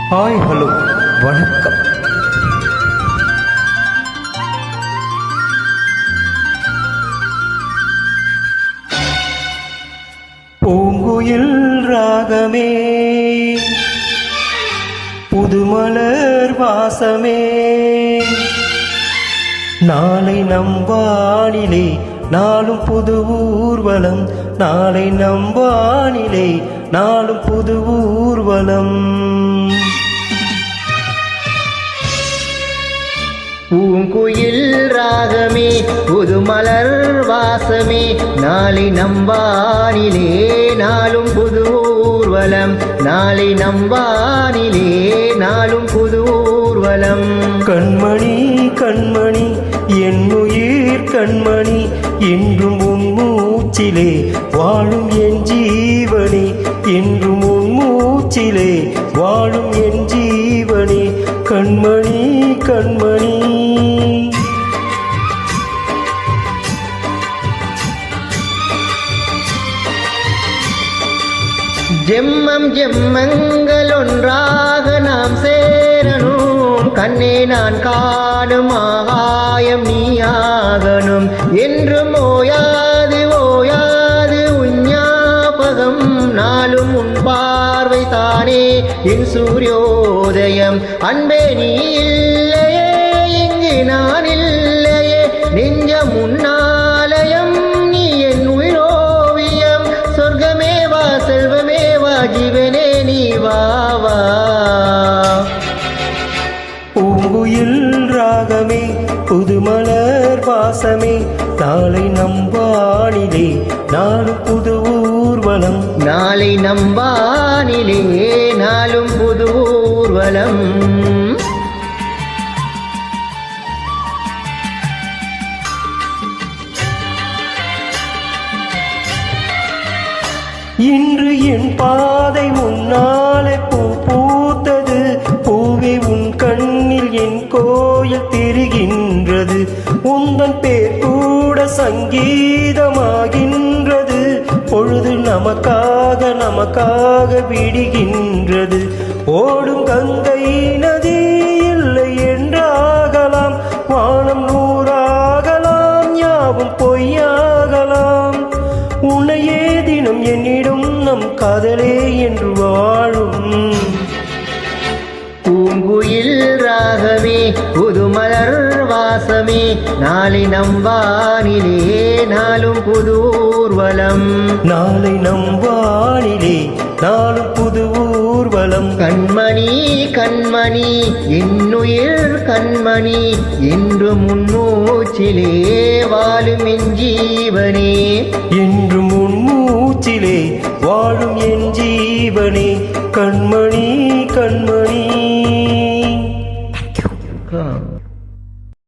Hi hello வணக்கம். பூங்குயில் ராகமே, புதுமலர் வாசமே, நாளை நம் வானிலே நாளும் புது ஊர்வலம், நாளை நம் வானிலே நாளும் புது ஊர்வலம். பூங்குயில் ராகமே, புதுமலர் வாசமே, நாளை நம் வானிலே நாளும் புது ஊர்வலம், நாளை நம் வானிலே நாளும் புது ஊர்வலம். கண்மணி கண்மணி என்னுயிர் கண்மணி, என்றும் உன் மூச்சிலே வாழும் என் ஜீவனே, என்றும் உன் மூச்சிலே வாழும் என் ஜீவனே. கண்மணி கண்மணி ஜெம்மம் ஜெம்மங்கள் ஒன்றாக நாம் சேரணும், கண்ணே நான் காணும் ஆகாயம் நீயாகணும், என்றும் ஓயாது ஓயாது உன் ஞாபகம், நாளும் உன் பார்வை தானே என் சூரியோதயம். அன்பே நீ இல்லையே இங்கு நான் இல்லையே, நெஞ்சம் உன்னாலயம், நீ என் உயிரோவியம், சொர்க்கமே வா செல்வமே வா ஜீவனே நீ வா வா. பூங்குயில் ராகமே, புதுமலர் வாசமே, நாளை நம் வானிலே நாளும் புது ஊர்வலம், நாளை நம் வானிலே நாளும் புது ஊர்வலம். இன்று என் பாதை முன்னாலே பூ பூத்தது, பூவே உன் கண்ணில் என் கோயில் தெரிகின்றது, உந்தன் பேர் கூட சங்கீதமாகின்றது, பொழுது நமக்காக நமக்காக விடுகின்றது. ஓடும் கங்கை நதி இல்லை என்றாகலாம், வானம் நூறாகலாம், யாவும் பொய்யாகலாம், உன்னையே தினம் என்னிடம் நம் காதலே என்று வாழும். பூங்குயில் ராகமே, புதுமலர் வாசமே, நாளை நம் வானிலே நாளும் புது ஊர்வலம், நாளை நம் வானிலே நாளும் புது ஊர்வலம். கண்மணி கண்மணி என்னுயிர் கண்மணி, என்று முன்னூச்சிலே வாழும் என் ஜீவனே, என்று முன் மூச்சிலே வாழும் என் ஜீவனே. கண்மணி கண்மணி. Thank you.